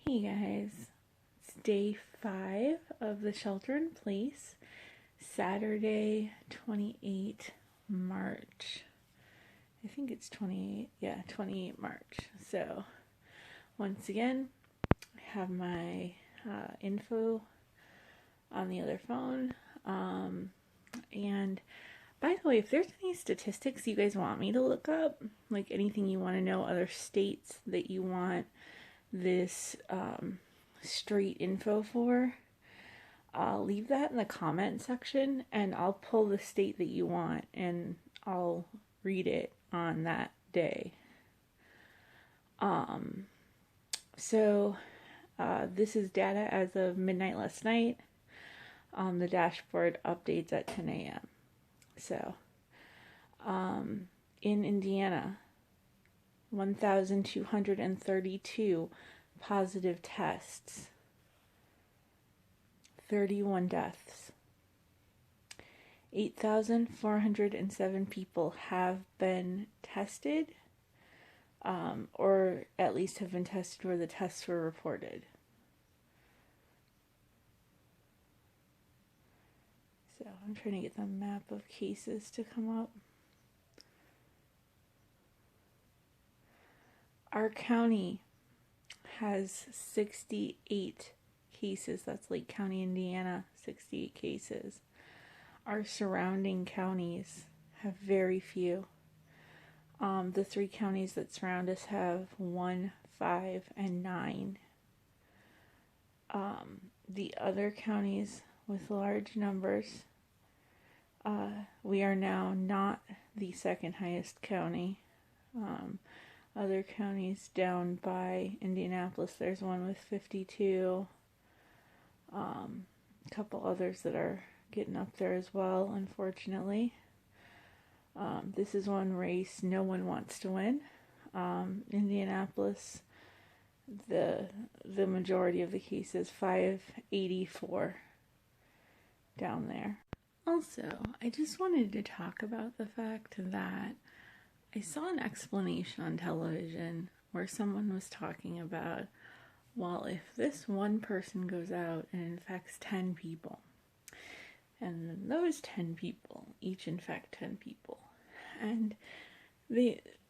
Hey guys, it's day 5 of the shelter in place, Saturday, 28 March. I think it's 28, yeah, 28 March. So, once again, I have my info on the other phone. And by the way, if there's any statistics you guys want me to look up, like anything you want to know, other states that you want this straight info for, leave that in the comment section and I'll pull the state that you want and I'll read it on that day. So this is data as of midnight last night. The dashboard updates at 10 a.m. So in Indiana, 1,232 positive tests, 31 deaths. 8,407 people have been tested, or at least have been tested where the tests were reported. So I'm trying to get the map of cases to come up. Our county has 68 cases. That's Lake County, Indiana, 68 cases. Our surrounding counties have very few. The 3 counties that surround us have 1, 5, and 9. The other counties with large numbers, we are now not the second highest county. Other counties down by Indianapolis, there's one with 52. A couple others that are getting up there as well, unfortunately. This is one race no one wants to win. Indianapolis, the majority of the cases, 584 down there. Also, I just wanted to talk about the fact that I saw an explanation on television where someone was talking about, well, if this one person goes out and infects 10 people, and then those 10 people each infect 10 people, and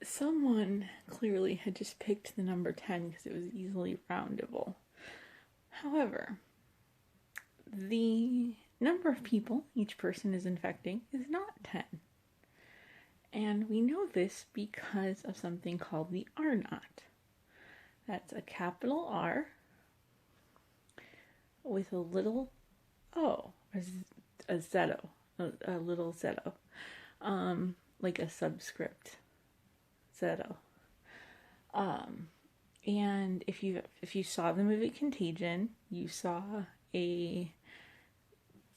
someone clearly had just picked the number 10 because it was easily roundable. However, the number of people each person is infecting is not 10. And we know this because of something called the R naught. That's a capital R with a little O, a zetto, a little zetto, like a subscript zetto. And if you saw the movie Contagion, you saw a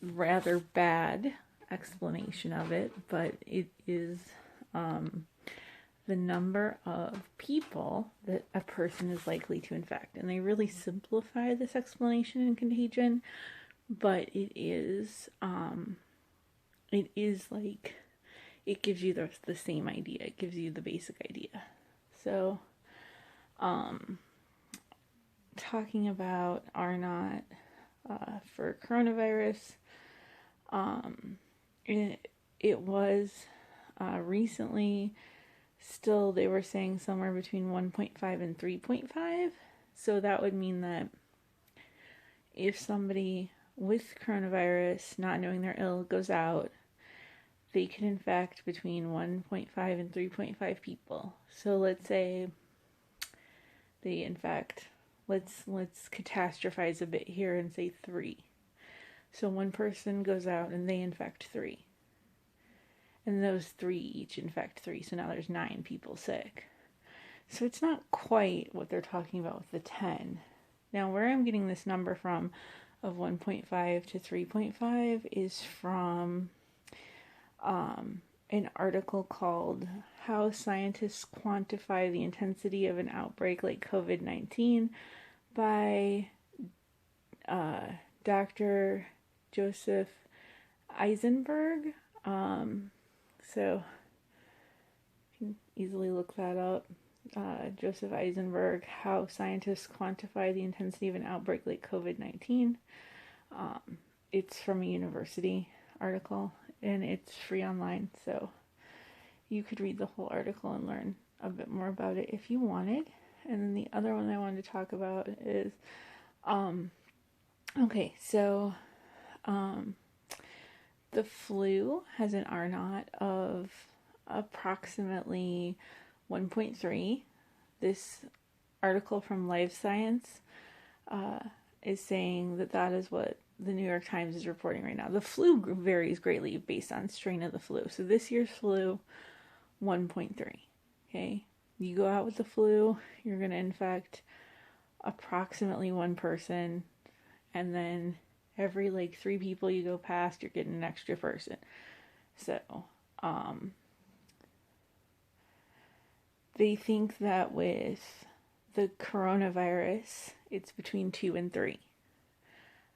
rather bad explanation of it, but it is the number of people that a person is likely to infect. And they really simplify this explanation in Contagion, but it is like, it gives you the same idea. It gives you the basic idea. So, talking about R naught for coronavirus, it was recently, still they were saying somewhere between 1.5 and 3.5. So that would mean that if somebody with coronavirus, not knowing they're ill, goes out, they could infect between 1.5 and 3.5 people. So let's say they infect, let's catastrophize a bit here and say 3. So one person goes out and they infect 3. And those 3 each infect 3. So now there's 9 people sick. So it's not quite what they're talking about with the 10. Now where I'm getting this number from of 1.5 to 3.5 is from an article called How Scientists Quantify the Intensity of an Outbreak Like COVID-19 by Dr. Joseph Eisenberg. So you can easily look that up. Joseph Eisenberg, How Scientists Quantify the Intensity of an Outbreak Like COVID-19. It's from a university article, and it's free online, so you could read the whole article and learn a bit more about it if you wanted. And then the other one I wanted to talk about is, the flu has an R naught of approximately 1.3. This article from Live Science is saying that is what the New York Times is reporting right now. The flu varies greatly based on strain of the flu. So this year's flu, 1.3. Okay, you go out with the flu, you're going to infect approximately one person, and then every like 3 people you go past, you're getting an extra person. So, they think that with the coronavirus, it's between 2 and 3.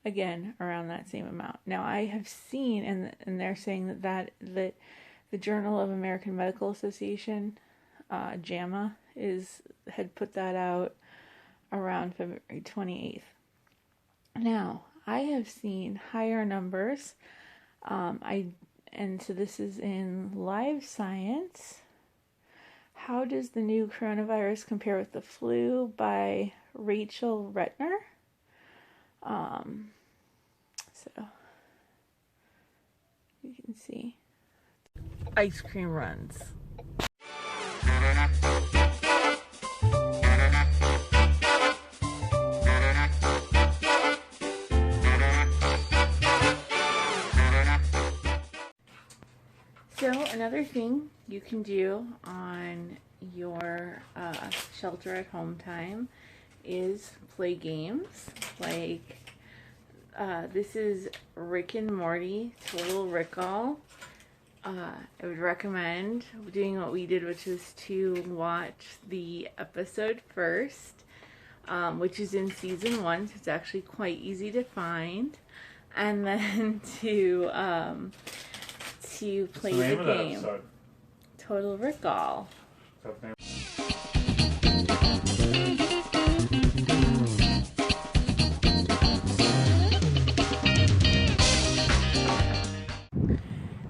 Again, around that same amount. Now, I have seen, and they're saying that the Journal of American Medical Association, JAMA, had put that out around February 28th. Now, I have seen higher numbers. So this is in Live Science. How does the new coronavirus compare with the flu by Rachel Retner? So you can see ice cream runs. So another thing you can do on your shelter at home time is play games. Like this is Rick and Morty Total Recall. I would recommend doing what we did, which is to watch the episode first, which is in season 1, so it's actually quite easy to find, and then to play the game. Total Recall.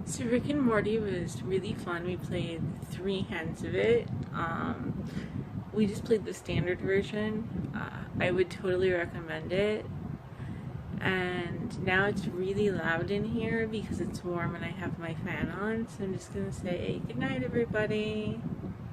So Rick and Morty was really fun. We played 3 hands of it. We just played the standard version. I would totally recommend it. And now it's really loud in here because it's warm and I have my fan on. So I'm just going to say good night, everybody.